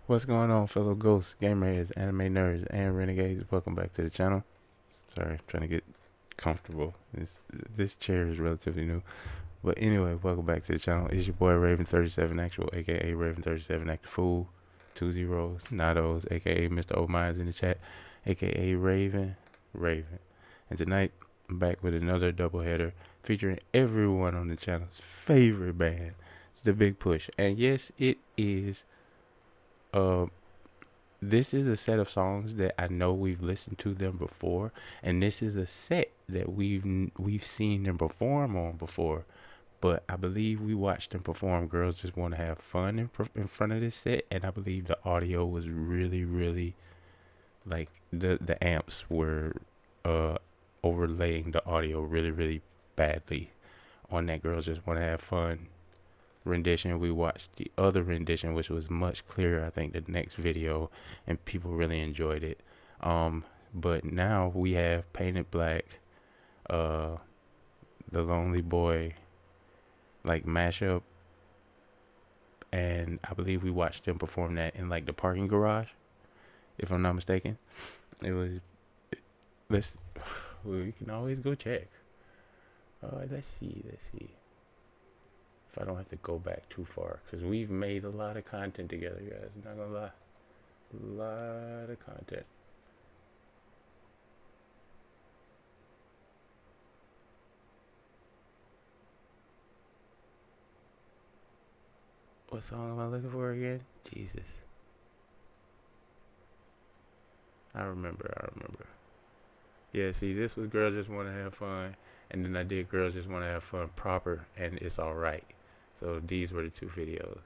What's going on, fellow ghosts, gamers, anime nerds, and renegades? Welcome back to the channel. Sorry, trying to get comfortable. This chair is relatively new. But anyway, welcome back to the channel. It's your boy Raven37 Actual, aka Raven37 Active Fool. 2 zeros, not O's, aka Mr. O Minds in the chat, aka Raven. And tonight, I'm back with another doubleheader featuring everyone on the channel's favorite band, The Big Push. And yes, it is this is a set of songs that I know we've listened to them before, and this is a set that we've seen them perform on before. But I believe we watched them perform Girls Just Want to Have Fun in front of this set, and I believe the audio was really like the amps were overlaying the audio really badly on that Girls Just Want to Have Fun rendition. We watched the other rendition, which was much clearer, I think, the next video, and people really enjoyed it. But now we have Painted Black, the Lonely Boy like mashup, and I believe we watched them perform that in like the parking garage, if I'm not mistaken. It was we can always go check. Let's see if I don't have to go back too far, because we've made a lot of content together, guys. I'm not gonna lie, a lot of content. What song am I looking for again? Jesus, I remember. Yeah, see, this was Girls Just Want to Have Fun, and then I did Girls Just Want to Have Fun proper, and It's Alright. So these were the two videos.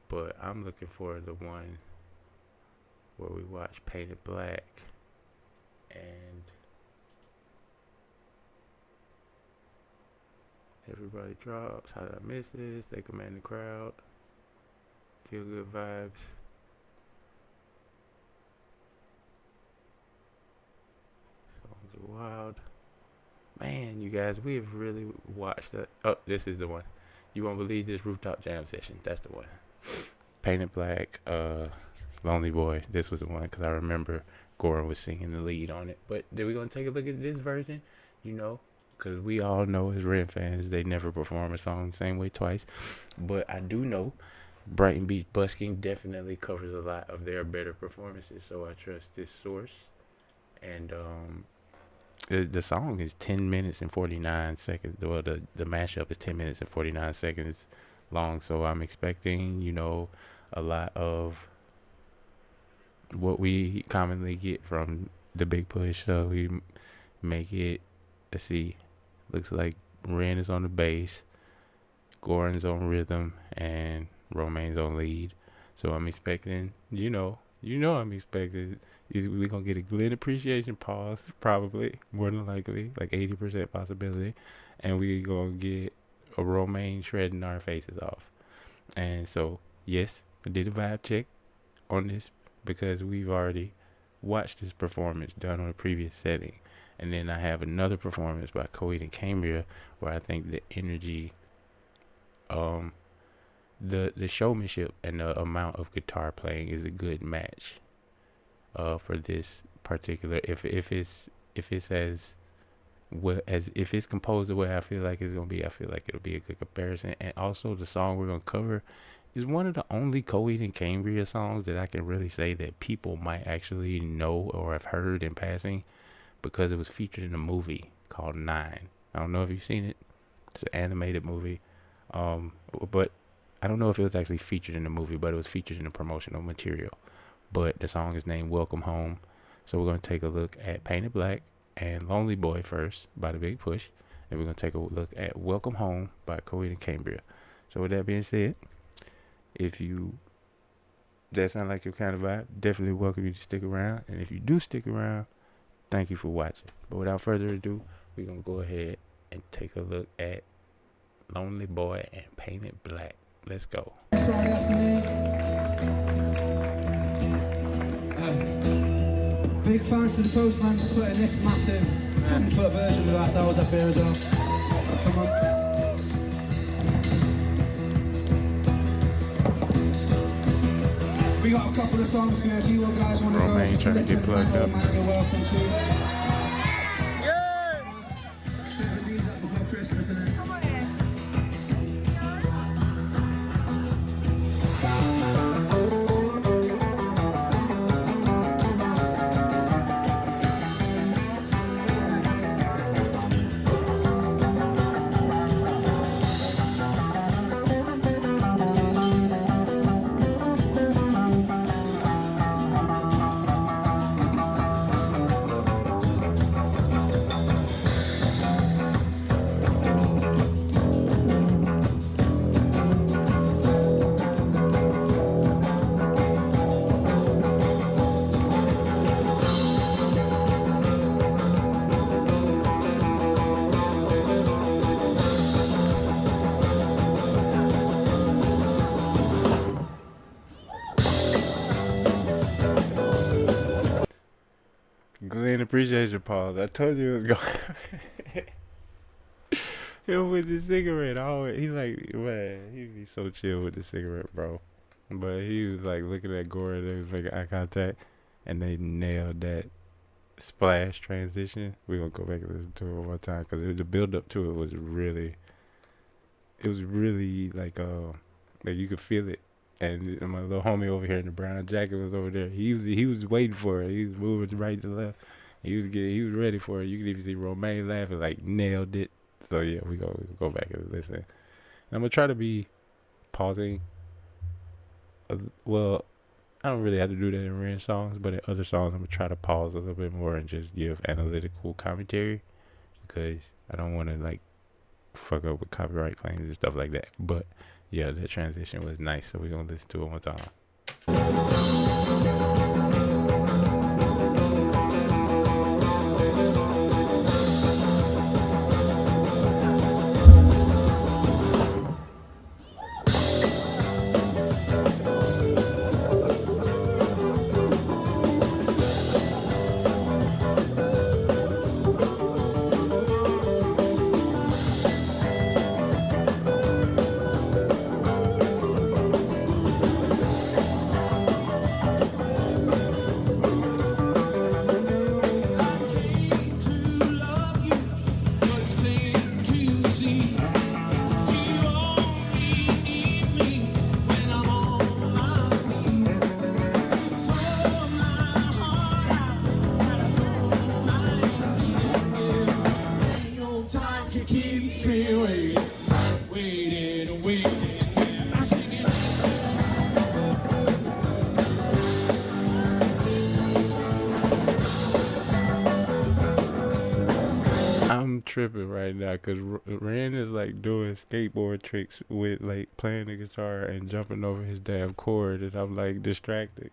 But I'm looking for the one where we watch Painted Black and Everybody Drops, How Did I Miss This, They Command the Crowd, Feel Good Vibes. Songs are wild. Man, you guys, we have really watched that. Oh, this is the one. You won't believe this rooftop jam session. That's the one. Painted Black, Lonely Boy. This was the one, because I remember Goran was singing the lead on it. But then we're going to take a look at this version, because we all know as Red fans, they never perform a song the same way twice. But I do know Brighton Beach Busking definitely covers a lot of their better performances, so I trust this source. And the song is 10 minutes and 49 seconds. Well, the mashup is 10 minutes and 49 seconds long. So I'm expecting, a lot of what we commonly get from The Big Push. So we make it, let's see, looks like Ren is on the bass, Goran's on rhythm, and Romaine's on lead. So I'm expecting, I'm expecting we're going to get a Glenn appreciation pause, probably, more than likely, like 80% possibility. And we're going to get a Romaine shredding our faces off. And so, yes, I did a vibe check on this, because we've already watched this performance done on a previous setting. And then I have another performance by Coheed and Cambria, where I think the energy, the showmanship and the amount of guitar playing is a good match for this particular, if it's as well as, if it's composed the way I feel like it's gonna be, I feel like it'll be a good comparison. And also, the song we're gonna cover is one of the only Coheed and Cambria songs that I can really say that people might actually know or have heard in passing, because it was featured in a movie called Nine. I don't know if you've seen it. It's an animated movie, but I don't know if it was actually featured in the movie, but it was featured in the promotional material. But the song is named Welcome Home. So we're going to take a look at Painted Black and Lonely Boy first by The Big Push. And we're going to take a look at Welcome Home by Coheed and Cambria. So with that being said, if that sounds like your kind of vibe, definitely welcome you to stick around. And if you do stick around, thank you for watching. But without further ado, we're going to go ahead and take a look at Lonely Boy and Painted Black. Let's go. Big thanks to the postman for putting this massive 10-foot version of ourselves up here as well. Come on. We got a couple of songs here. If you guys want to go, Romain trying to get plugged up. man, you're welcome to. Yeah. Before Christmas, isn't it? Come on in. Glenn appreciates your pause. I told you it was going. Him with the cigarette, always he like, man, he be so chill with the cigarette, bro. But he was like looking at Gore, they was making eye contact, and they nailed that splash transition. We gonna go back and listen to it one more time because the build up to it was really, like you could feel it. And my little homie over here in the brown jacket was over there. He was waiting for it. He was moving right to left. He was ready for it. You could even see Romain laughing, like nailed it. So yeah, we go back and listen. And I'm gonna try to be pausing. Well, I don't really have to do that in Ren songs, but in other songs, I'm gonna try to pause a little bit more and just give analytical commentary because I don't want to like fuck up with copyright claims and stuff like that. But yeah, that transition was nice, so we're gonna listen to it one time. I'm tripping right now because Ren is like doing skateboard tricks with like playing the guitar and jumping over his damn cord, and I'm like distracted.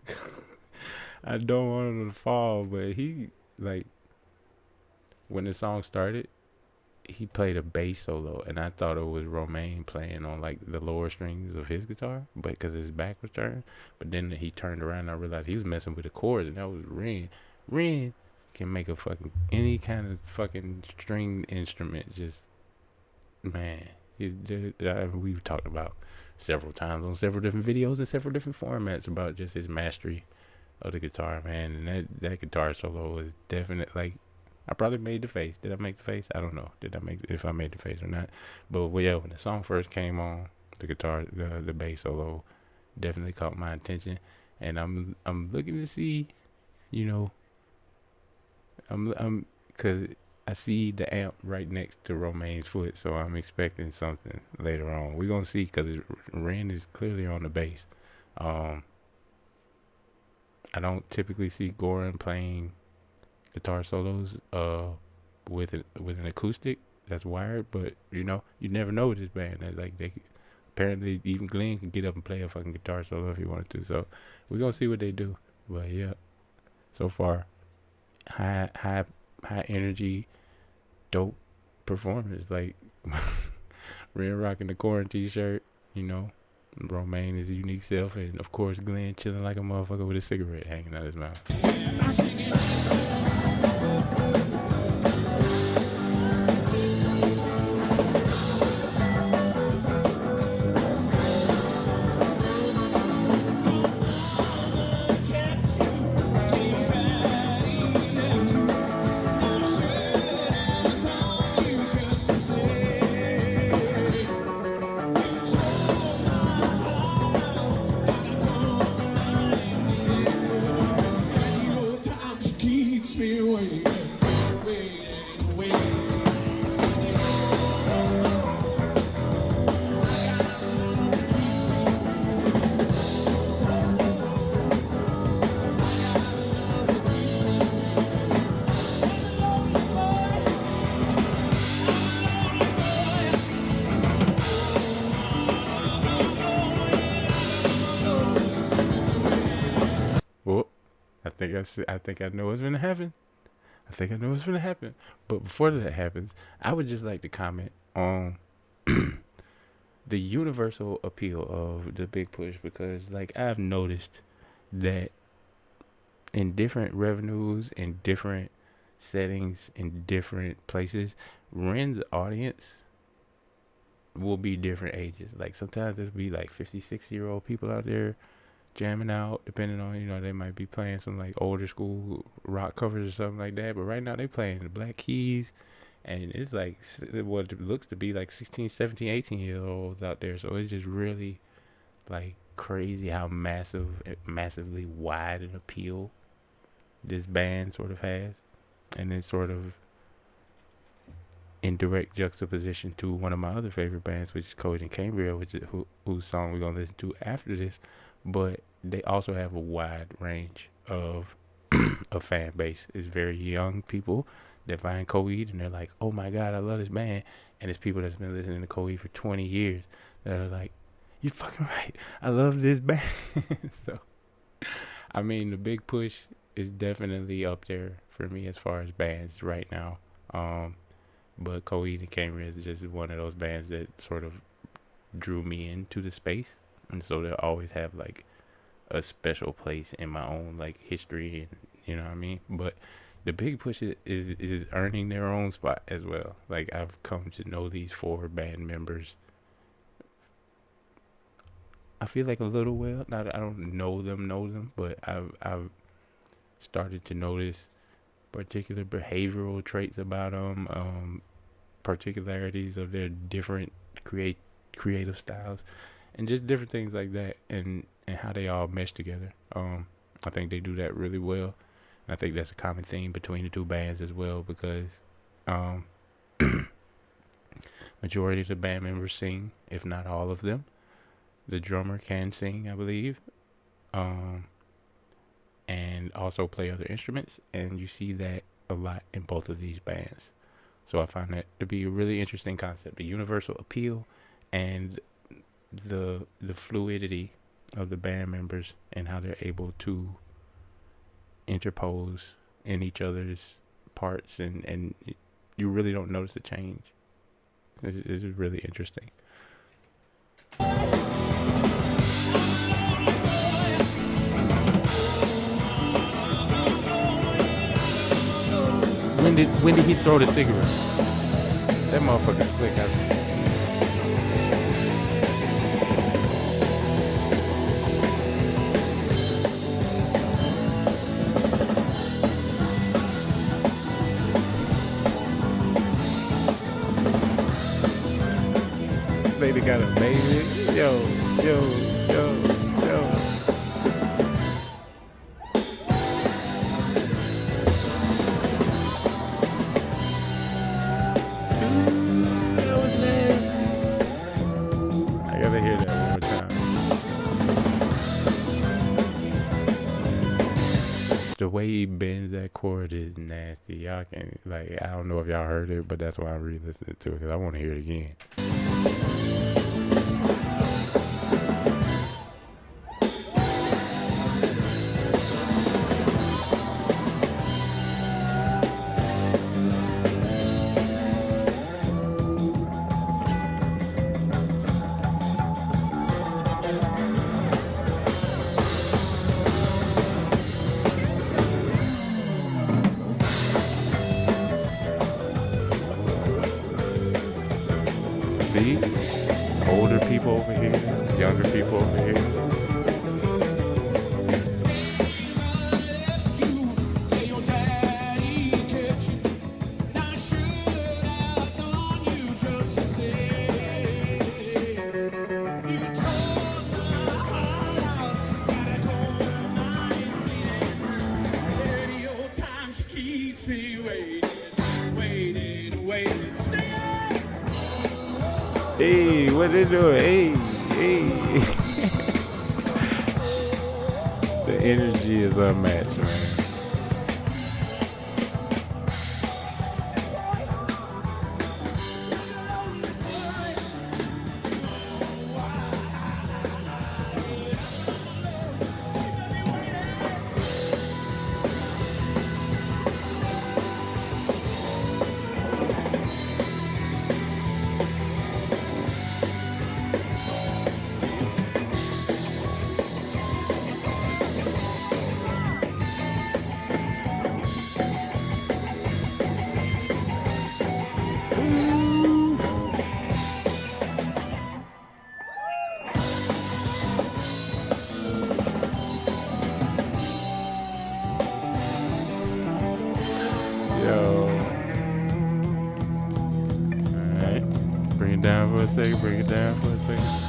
I don't want him to fall, but he like when the song started, he played a bass solo, and I thought it was Romain playing on like the lower strings of his guitar, but because his back was turned. But then he turned around, and I realized he was messing with the chords, and that was Ren. Ren can make a fucking any kind of fucking string instrument. Just man, we've talked about several times on several different videos and several different formats about just his mastery of the guitar, man. And that guitar solo was definite. Like I probably made the face. Did I make the face? I don't know. If I made the face or not? But well, yeah, when the song first came on, the guitar, the bass solo, definitely caught my attention. And I'm looking to see, you know. I'm cause I see the amp right next to Romain's foot, so I'm expecting something later on. We're gonna see because Ren is clearly on the bass. I don't typically see Goran playing guitar solos with an acoustic that's wired, but you never know with this band. They apparently even Glenn can get up and play a fucking guitar solo if he wanted to. So we're gonna see what they do. But yeah, so far. High energy, dope performance. Like Ren rocking the Corn t-shirt, Romain is a unique self, and of course Glenn chilling like a motherfucker with a cigarette hanging out his mouth. I think I know what's gonna happen. I think I know what's gonna happen. But before that happens, I would just like to comment on the universal appeal of the Big Push, because like I've noticed that in different revenues, in different settings, in different places, Ren's audience will be different ages. Like sometimes there'll be like 50, 60-year-old people out there jamming out, depending on, they might be playing some like older school rock covers or something like that. But right now they playing the Black Keys, and it's like what it looks to be like 16, 17, 18-year-olds out there. So it's just really like crazy how massively wide an appeal this band sort of has. And it's sort of in direct juxtaposition to one of my other favorite bands, which is Coheed and Cambria, which is whose song we're gonna listen to after this. But they also have a wide range of a fan base. It's very young people that find Coheed and they're like, "Oh my God, I love this band," and it's people that's been listening to Coheed for 20 years that are like, "You're fucking right, I love this band." So, I mean, the Big Push is definitely up there for me as far as bands right now. But Coheed and Cambria is just one of those bands that sort of drew me into the space, and so they'll always have like a special place in my own like history, and you know what I mean. But the Big Push is earning their own spot as well. Like I've come to know these 4 band members, I feel like a little well. Not I don't know them, but I've started to notice particular behavioral traits about them, particularities of their different creative styles, and just different things like that, and how they all mesh together. I think they do that really well. And I think that's a common theme between the 2 bands as well, because majority of the band members sing, if not all of them. The drummer can sing, I believe. And also play other instruments, and you see that a lot in both of these bands. So I find that to be a really interesting concept, the universal appeal and the fluidity of the band members and how they're able to interpose in each other's parts, and you really don't notice a change. It's really interesting. When did he throw the cigarette? That motherfucker slick. Baby got a baby. Yo. The way he bends that chord is nasty. Y'all can I don't know if y'all heard it, but that's why I'm re-listening to it, because I want to hear it again. See? Older people over here, younger people over here. Hey, what they doing? Hey. The energy is unmatched, man. a second, break it down for a second.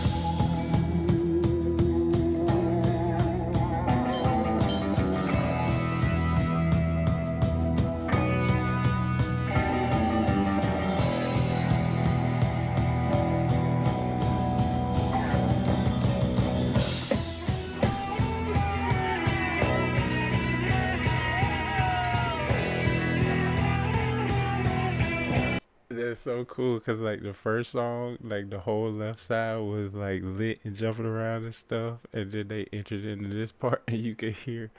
That's so cool because like the first song, like the whole left side was like lit and jumping around and stuff, and then they entered into this part, and you could hear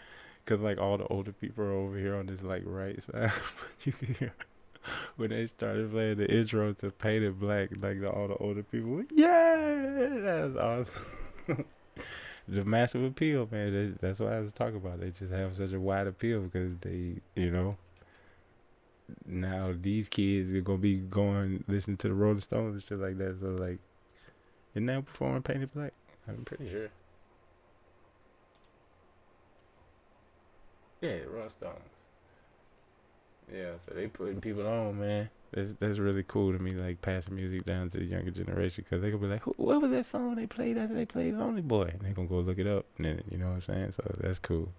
because like all the older people are over here on this like right side, but you could hear when they started playing the intro to Painted Black, like all the older people, were, yeah, that's awesome. The massive appeal, man. That's what I was talking about. They just have such a wide appeal because they, now these kids are gonna be going listen to the Rolling Stones and shit like that. So like, isn't they performing Painted Black? I'm pretty sure. Yeah, the Rolling Stones. Yeah, so they putting people on, man. That's really cool to me. Like passing music down to the younger generation because they gonna be like, what was that song they played after they played Lonely Boy? And they gonna go look it up, and then you know what I'm saying. So that's cool.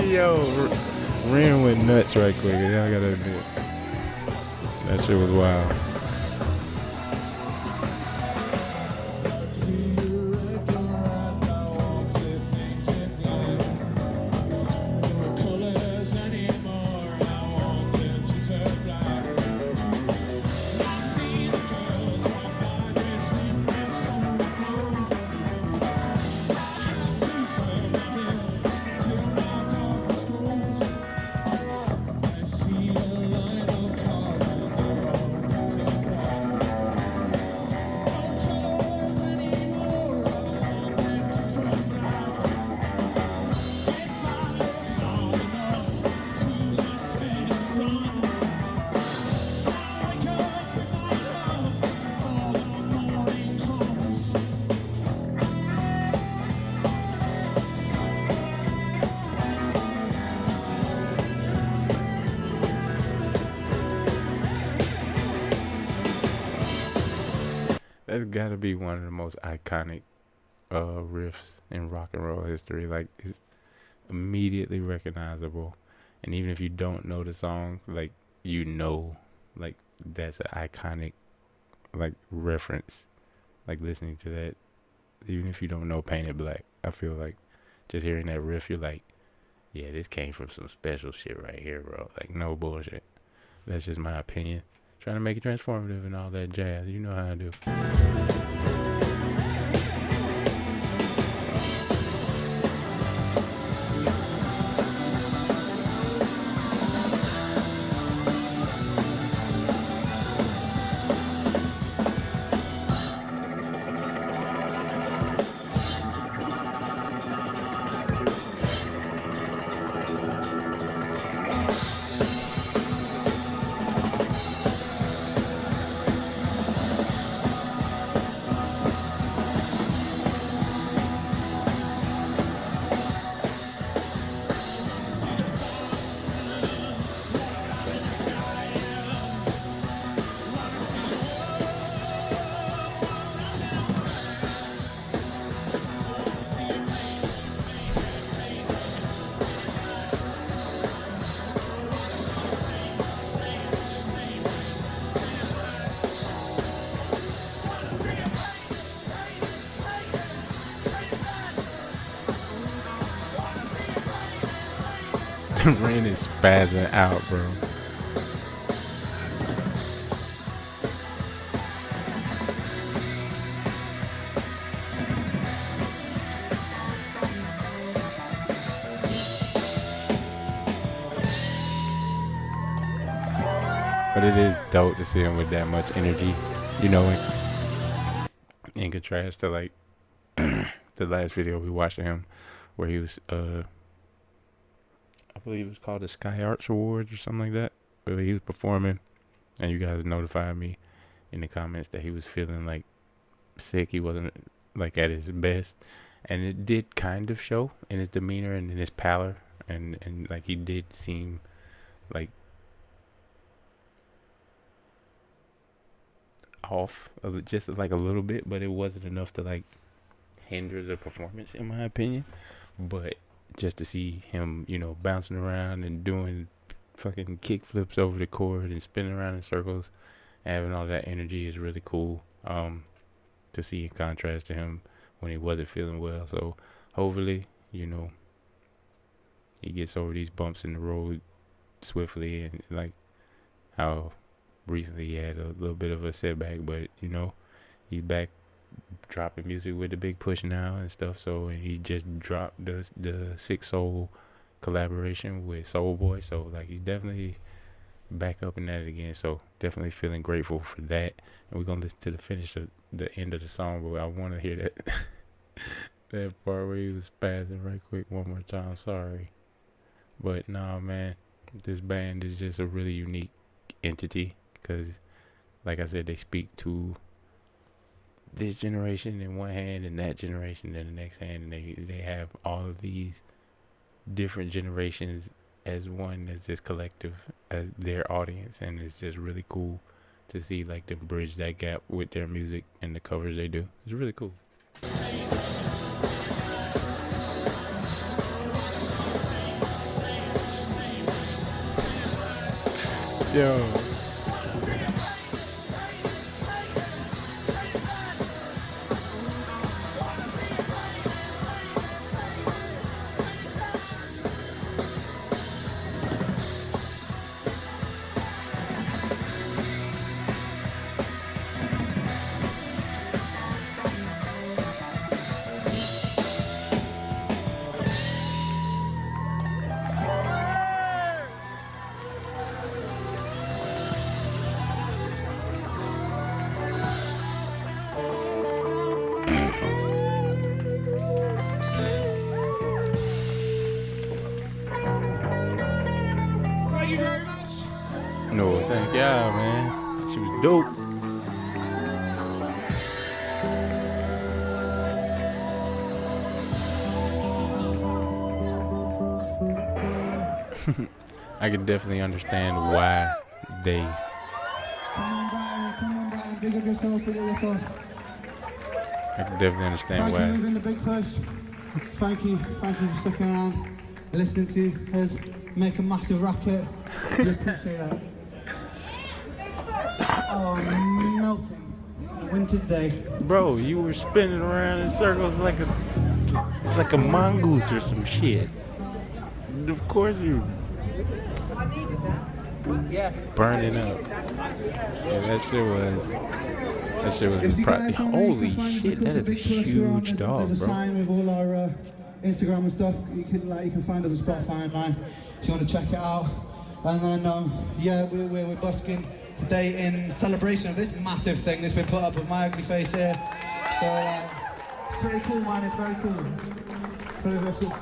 Yo, Ren went nuts right quick. Y'all gotta admit, that shit was wild. That's gotta be one of the most iconic riffs in rock and roll history. Like it's immediately recognizable, and even if you don't know the song, like like that's an iconic like reference. Like listening to that, even if you don't know Painted Black, I feel like just hearing that riff, you're like, yeah, this came from some special shit right here, bro. Like no bullshit. That's just my opinion. Trying to make it transformative and all that jazz. You know how I do. Rain is spazzing out, bro. But it is dope to see him with that much energy, you know, in contrast to like the last video we watched of him where he was I believe it was called the Sky Arts Awards or something like that. when he was performing, and you guys notified me in the comments that he was feeling like sick. He wasn't like at his best, and it did kind of show in his demeanor and in his pallor, and like he did seem like off just like a little bit, but it wasn't enough to like hinder the performance in my opinion. But just to see him, bouncing around and doing fucking kick flips over the chord and spinning around in circles, having all that energy is really cool. To see in contrast to him when he wasn't feeling well. So hopefully, he gets over these bumps in the road swiftly, and like how recently he had a little bit of a setback, but he's back dropping music with the big push now and stuff. So, and he just dropped the Six Soul collaboration with Soul Boy. So like he's definitely back up in that again. So definitely feeling grateful for that. And we're gonna listen to the finish of the end of the song, but I want to hear that that part where he was spazzing right quick one more time. Sorry, but nah, man, this band is just a really unique entity because, like I said, they speak to this generation in one hand and that generation in the next hand, and they have all of these different generations as one, as this collective, as their audience, and it's just really cool to see like them bridge that gap with their music and the covers they do. It's really cool. Yo. Thank you very much. No, thank y'all, man. She was dope. I can definitely understand why they. Come on, Brian, big up yourself, big up yourself. I can definitely understand Thank you why. for moving the big push. Thank you for sticking around, listening to us make a massive racket. We appreciate that. Oh, I'm melting on a winter's day. Bro, you were spinning around in circles like a mongoose or some shit. Of course you burning up. Yeah, that shit was holy shit, that is a huge dog, There's a bro. sign with all our Instagram and stuff. You can find us on Spotify online if you want to check it out. And then we're busking today in celebration of this massive thing that's been put up with my ugly face here. So pretty cool, man. It's very cool. Very, very cool.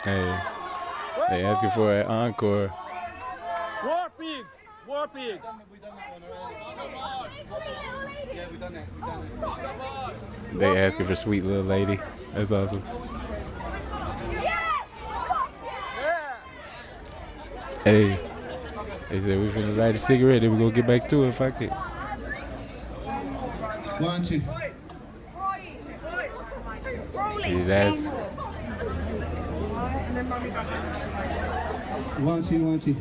Hey, they asking for an encore. War pigs! War pigs! Yeah, we've done it. They asking for Sweet Little Lady. That's awesome. Hey, they said we finna light a cigarette, then we gonna get back to it. Fuck it. 1, 2. See, that's 1, 2, 1, 2.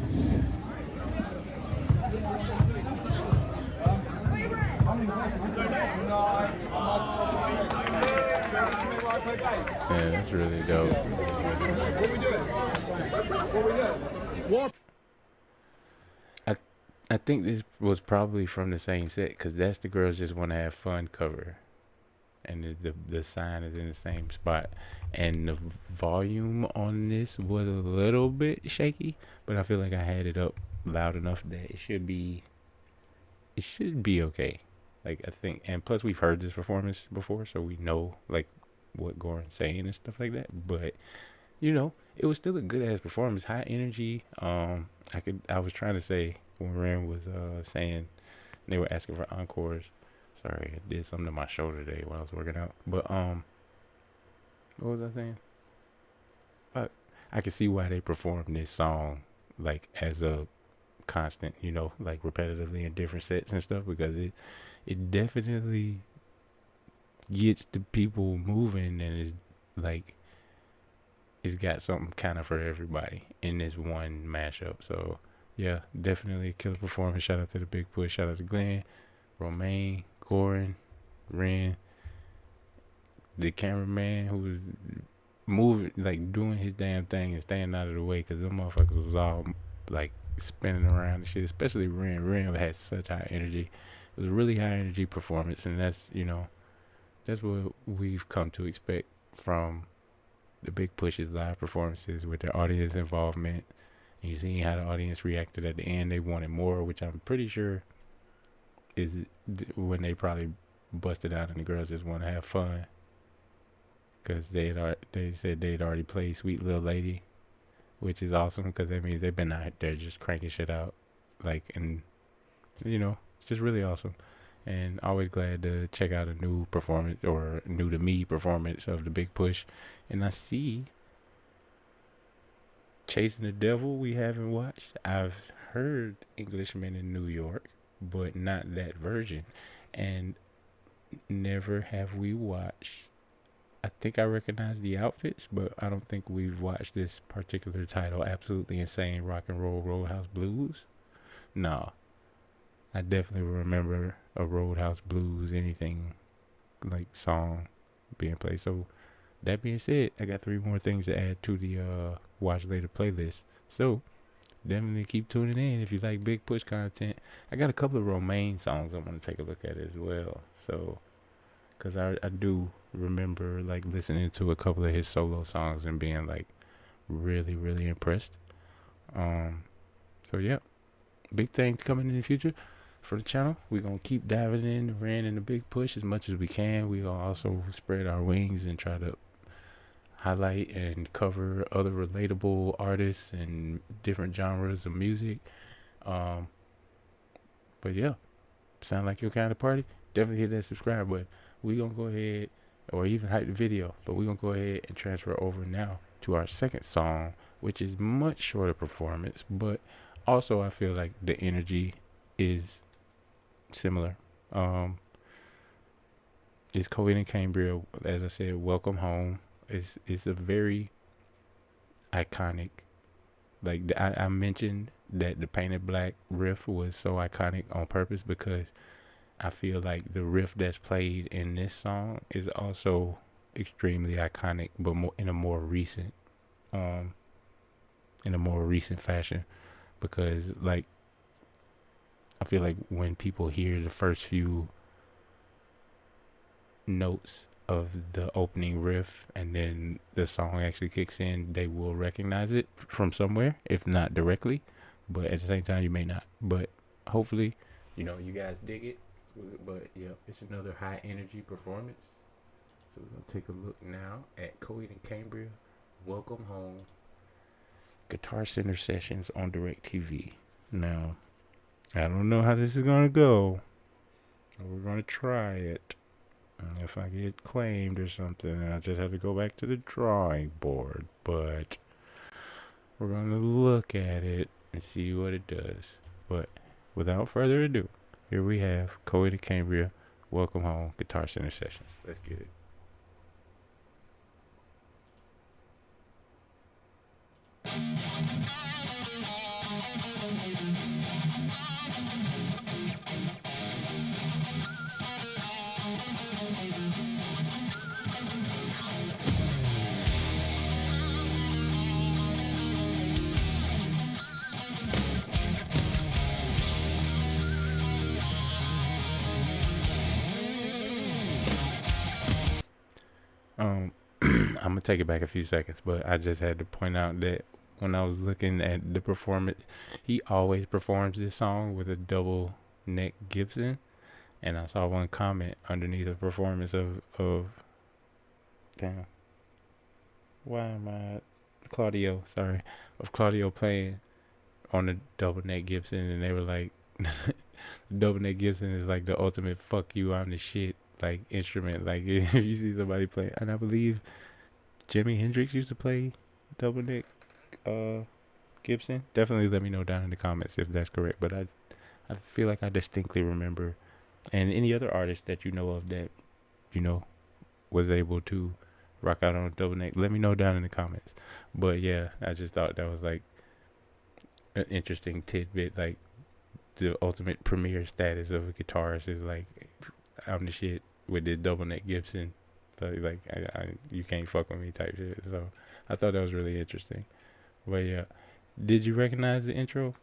yeah, that's really dope. War I think this was probably from the same set because that's the Girls Just Want to Have Fun cover, and the sign is in the same spot, and the volume on this was a little bit shaky, but I feel like I had it up loud enough that it should be okay. Like I think, and plus we've heard this performance before, so we know like what Goran's saying and stuff like that. But you know, it was still a good ass performance, high energy. I was trying to say when Ren was saying they were asking for encores. Sorry, I did something to my shoulder today while I was working out. But what was I saying? I could see why they performed this song like as a constant, you know, like repetitively in different sets and stuff, because it definitely gets the people moving, and is like it's got something kind of for everybody in this one mashup. So yeah, definitely a killer performance. Shout out to the Big Push. Shout out to Glenn, Romaine, Goran, Ren, the cameraman who was moving, like doing his damn thing and staying out of the way, because them motherfuckers was all like spinning around and shit. Especially Ren. Ren had such high energy. It was a really high energy performance, and that's, you know, that's what we've come to expect from the Big Push's live performances with their audience involvement. And you see how the audience reacted at the end. They wanted more, which I'm pretty sure is when they probably busted out and the girls just want to have fun, because they said they'd already played Sweet Little Lady, which is awesome, because that means they've been out there just cranking shit out, like, and you know, it's just really awesome. And always glad to check out a new performance, or new to me performance, of the Big Push. And I see Chasing the Devil we haven't watched. I've heard Englishman in New York, but not that version. And never have we watched. I think I recognize the outfits, but I don't think we've watched this particular title, Absolutely Insane Rock and Roll Roadhouse Blues. No, I definitely remember a Roadhouse Blues, anything like song being played. So that being said, I got 3 more things to add to the watch later playlist. So definitely keep tuning in if you like Big Push content. I got a couple of Romaine songs I want to take a look at as well. So, because I do remember like listening to a couple of his solo songs and being like really, really impressed. So yeah, big things coming in the future for the channel. We're gonna keep diving in, Ran in the Big Push as much as we can. We gonna also spread our wings and try to highlight and cover other relatable artists and different genres of music. But yeah, sound like your kind of party? Definitely hit that subscribe button. We gonna go ahead, or even hype the video, but we gonna go ahead and transfer over now to our second song, which is much shorter performance, but also I feel like the energy is similar. It's Coheed and Cambria, as I said, Welcome Home. It's a very iconic, like I mentioned that the Painted Black riff was so iconic on purpose, because I feel like the riff that's played in this song is also extremely iconic, but more in a more recent fashion, because like I feel like when people hear the first few notes of the opening riff and then the song actually kicks in, they will recognize it from somewhere, if not directly, but at the same time you may not. But hopefully, you know, you guys dig it. But yeah, it's another high energy performance. So we're gonna take a look now at Coheed and Cambria, Welcome Home, Guitar Center Sessions on DirecTV. Now, I don't know how this is gonna go. We're gonna try it. If I get claimed or something, I just have to go back to the drawing board. But we're gonna look at it and see what it does. But without further ado, here we have Coheed and Cambria, Welcome Home, Guitar Center Sessions. Let's get it. I'm gonna take it back a few seconds, but I just had to point out that when I was looking at the performance, he always performs this song with a double neck Gibson, and I saw one comment underneath the performance of Damn. Why am I Claudio? Sorry, of Claudio playing on the double neck Gibson, and they were like, double neck Gibson is like the ultimate "fuck you, I'm the shit" like instrument. Like if you see somebody play, and I believe Jimi Hendrix used to play double neck Gibson. Definitely let me know down in the comments if that's correct. But I feel like I distinctly remember, and any other artist that you know of that you know was able to rock out on a double neck, let me know down in the comments. But yeah, I just thought that was like an interesting tidbit. Like the ultimate premier status of a guitarist is like, I'm the shit with this double neck Gibson. So like you can't fuck with me type shit. So I thought that was really interesting. But yeah, did you recognize the intro?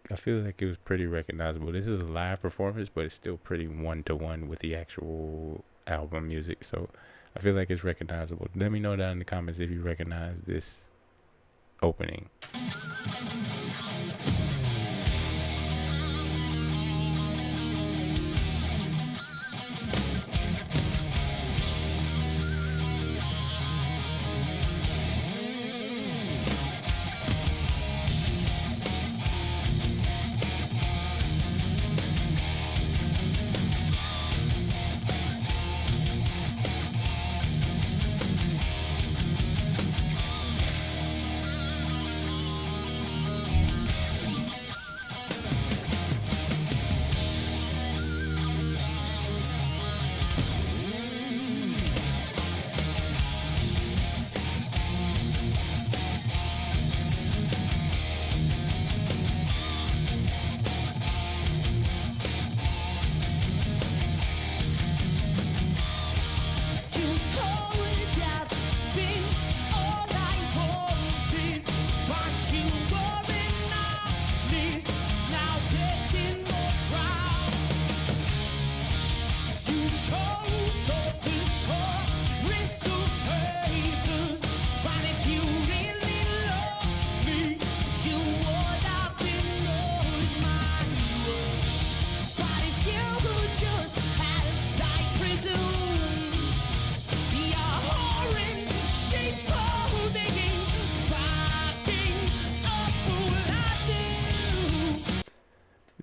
I feel like it was pretty recognizable. This is a live performance, but it's still pretty one-to-one with the actual album music. So I feel like it's recognizable. Let me know down in the comments if you recognize this opening.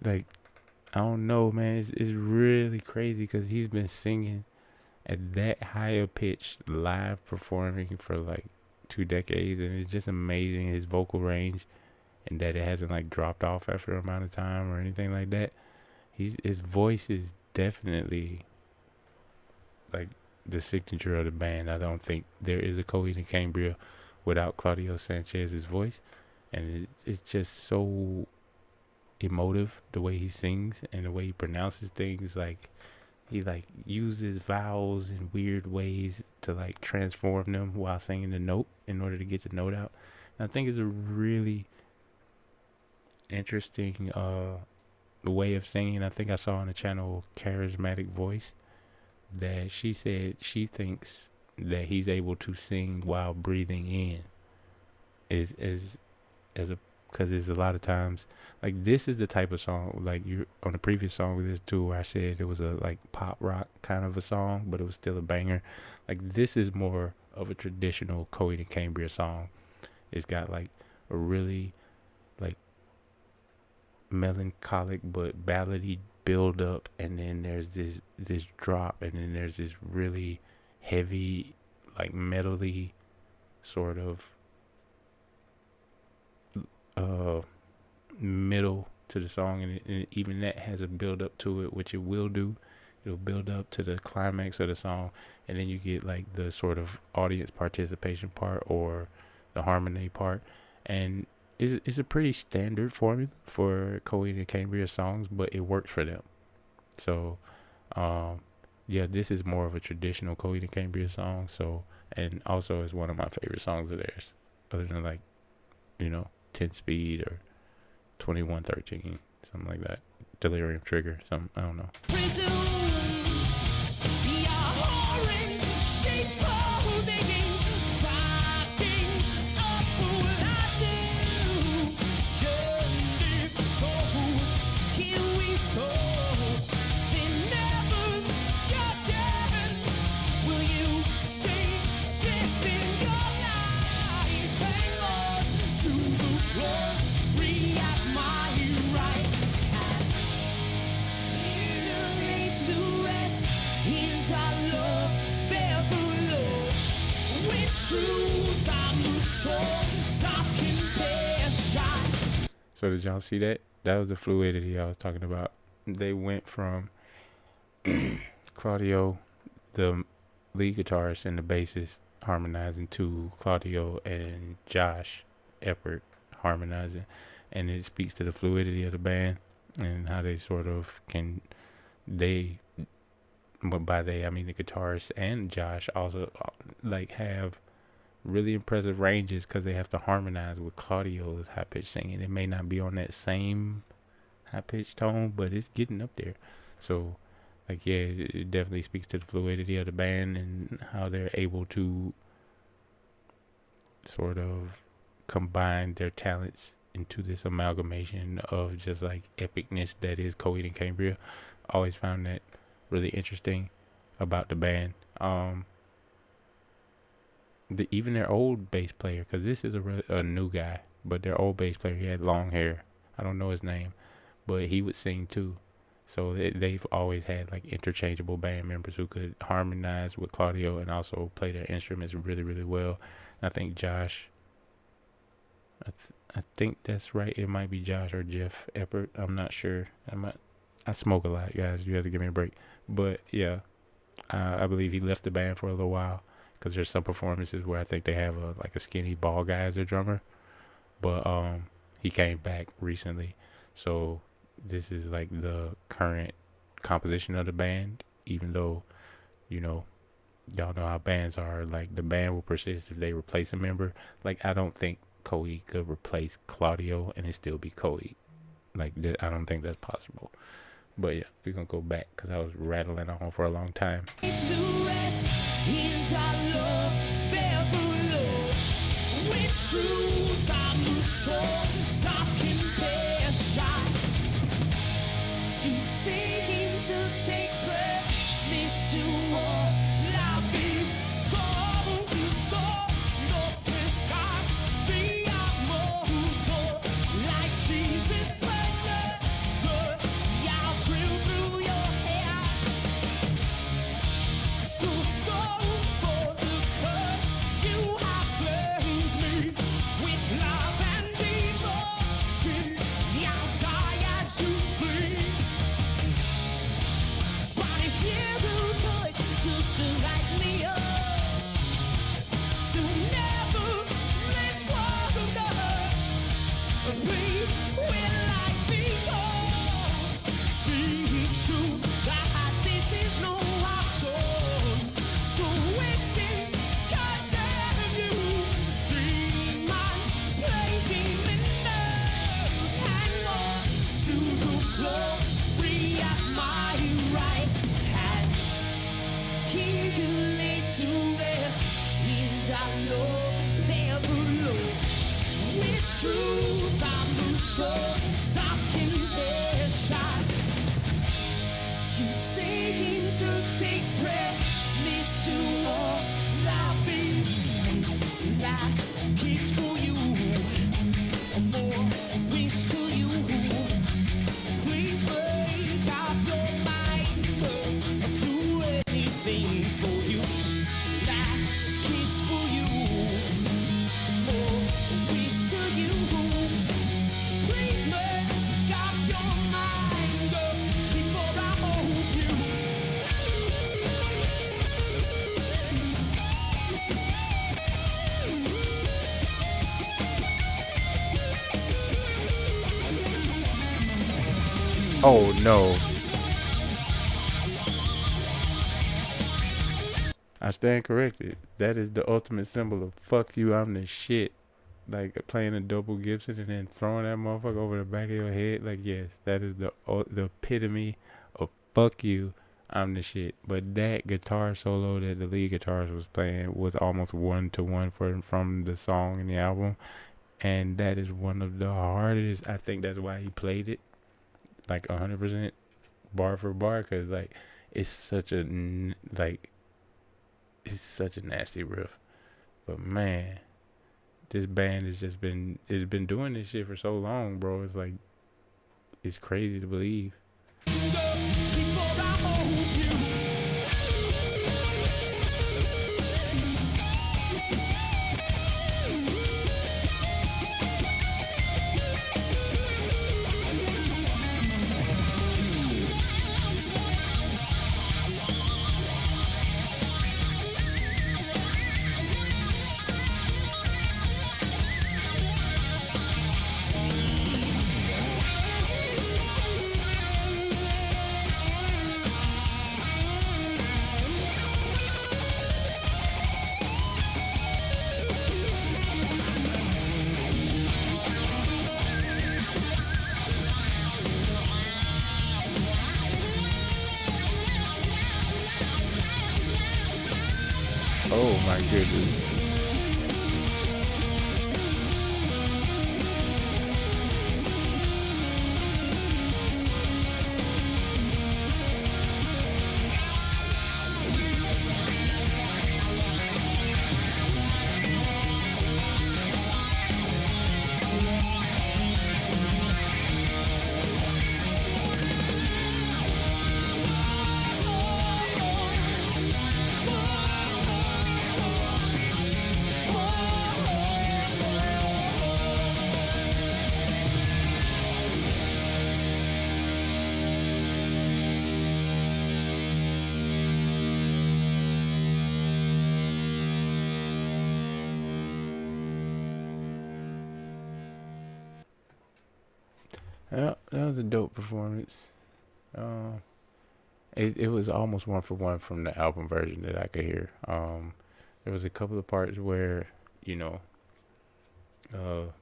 Like, I don't know, man. It's really crazy because he's been singing at that higher pitch live performing for like 2 decades, and it's just amazing his vocal range and that it hasn't like dropped off after an amount of time or anything like that. His voice is definitely like the signature of the band. I don't think there is a Coheed and Cambria without Claudio Sanchez's voice, and it's just so emotive the way he sings and the way he pronounces things. Like he like uses vowels in weird ways to like transform them while singing the note in order to get the note out. And I think it's a really interesting way of singing. I think I saw on the channel Charismatic Voice that she said she thinks that he's able to sing while breathing in is as a because there's a lot of times like this is the type of song like you on the previous song with this too where I said it was a like pop rock kind of a song but it was still a banger. Like this is more of a traditional Coheed and Cambria song. It's got like a really like melancholic but ballady build up, and then there's this drop, and then there's this really heavy like metally sort of middle to the song, and even that has a build up to it, which it will do. It'll build up to the climax of the song, and then you get like the sort of audience participation part or the harmony part, and it's a pretty standard formula for Coheed and Cambria songs, but it works for them. So yeah, this is more of a traditional Coheed and Cambria song. So, and also is one of my favorite songs of theirs, other than like 10 Speed or 2113, something like that. Delirium Trigger, some I don't know. So did y'all see that? That was the fluidity I was talking about. They went from Claudio, the lead guitarist and the bassist, harmonizing to Claudio and Josh Eppert harmonizing, and it speaks to the fluidity of the band and how they sort of can but by they I mean the guitarist and Josh also like have really impressive ranges because they have to harmonize with Claudio's high pitched singing. It may not be on that same high pitched tone, but it's getting up there. So like yeah, it definitely speaks to the fluidity of the band and how they're able to sort of combine their talents into this amalgamation of just like epicness that is Coheed and Cambria. Always found that really interesting about the band. Even their old bass player, because this is a new guy, but their old bass player, he had long hair. I don't know his name, but he would sing too. So they've always had like interchangeable band members who could harmonize with Claudio and also play their instruments really, really well. And I think Josh, I think that's right. It might be Josh or Jeff Eppert. I'm not sure. I smoke a lot, guys. You have to give me a break. But yeah, I believe he left the band for a little while because there's some performances where I think they have a skinny bald guy as their drummer. But he came back recently, so this is like the current composition of the band. Even though, y'all know how bands are. Like the band will persist if they replace a member. Like I don't think Coheed could replace Claudio and it still be Coheed. Like I don't think that's possible. But yeah, we're gonna go back because I was rattling on for a long time. Oh no. I stand corrected. That is the ultimate symbol of fuck you, I'm the shit. Like playing a double Gibson and then throwing that motherfucker over the back of your head. Like yes, that is the epitome of fuck you, I'm the shit. But that guitar solo that the lead guitarist was playing was almost 1-to-1 from the song and the album. And that is one of the hardest. I think that's why he played it like 100% bar for bar, because like it's such a nasty riff. But man, this band has just been doing this shit for so long, bro. It's like it's crazy to believe. Oh my goodness. Yeah, that was a dope performance. Um, it was almost one for one from the album version that I could hear. There was a couple of parts where, you know,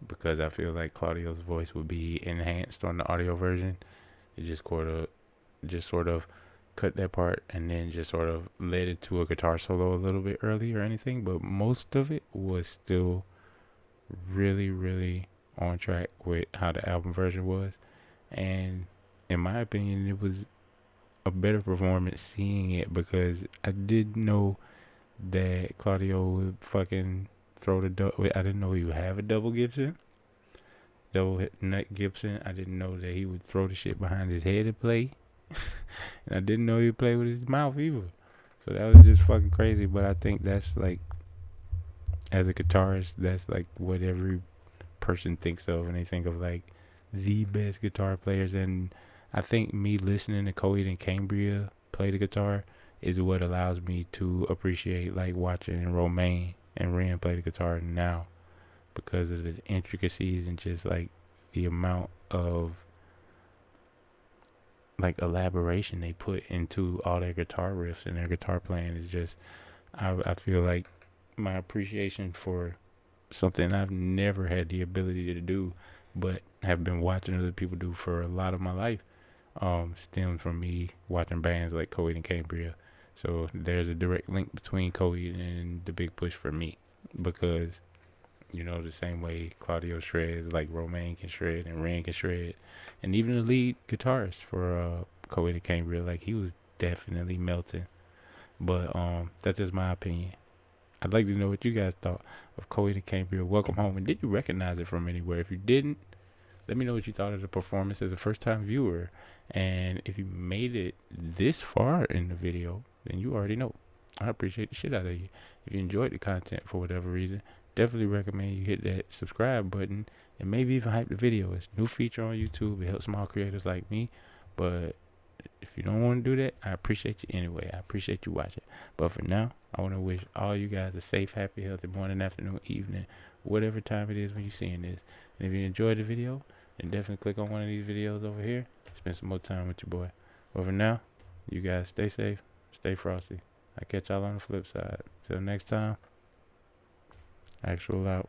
because I feel like Claudio's voice would be enhanced on the audio version. It just sort of cut that part and then just sort of led it to a guitar solo a little bit early or anything. But most of it was still really, really on track with how the album version was. And in my opinion, it was a better performance seeing it because I did know that Claudio would fucking throw the double. I didn't know he would have a double nut Gibson. I didn't know that he would throw the shit behind his head to play, and I didn't know he would play with his mouth either. So that was just fucking crazy. But I think that's like, as a guitarist, that's like what every person thinks of when they think of like the best guitar players. And I think me listening to Coheed and Cambria play the guitar is what allows me to appreciate like watching Romain and Ren play the guitar now, because of the intricacies and just like the amount of like elaboration they put into all their guitar riffs and their guitar playing is just, I feel like my appreciation for something I've never had the ability to do, but have been watching other people do for a lot of my life, stems from me watching bands like Coheed and Cambria. So there's a direct link between Coheed and the Big Push for me, because you know, the same way Claudio shreds, like Romain can shred and Ren can shred, and even the lead guitarist for Coheed and Cambria, like he was definitely melting. But that's just my opinion. I'd like to know what you guys thought of Coheed and Cambria Welcome Home, and did you recognize it from anywhere? If you didn't, let me know what you thought of the performance as a first time viewer. And if you made it this far in the video, then you already know. I appreciate the shit out of you. If you enjoyed the content for whatever reason, definitely recommend you hit that subscribe button and maybe even hype the video. It's a new feature on YouTube. It helps small creators like me. But if you don't want to do that, I appreciate you anyway. I appreciate you watching. But for now, I want to wish all you guys a safe, happy, healthy morning, afternoon, evening, whatever time it is when you're seeing this. And if you enjoyed the video, then definitely click on one of these videos over here. Spend some more time with your boy. But for now, you guys stay safe, stay frosty. I catch y'all on the flip side. Till next time, actual out.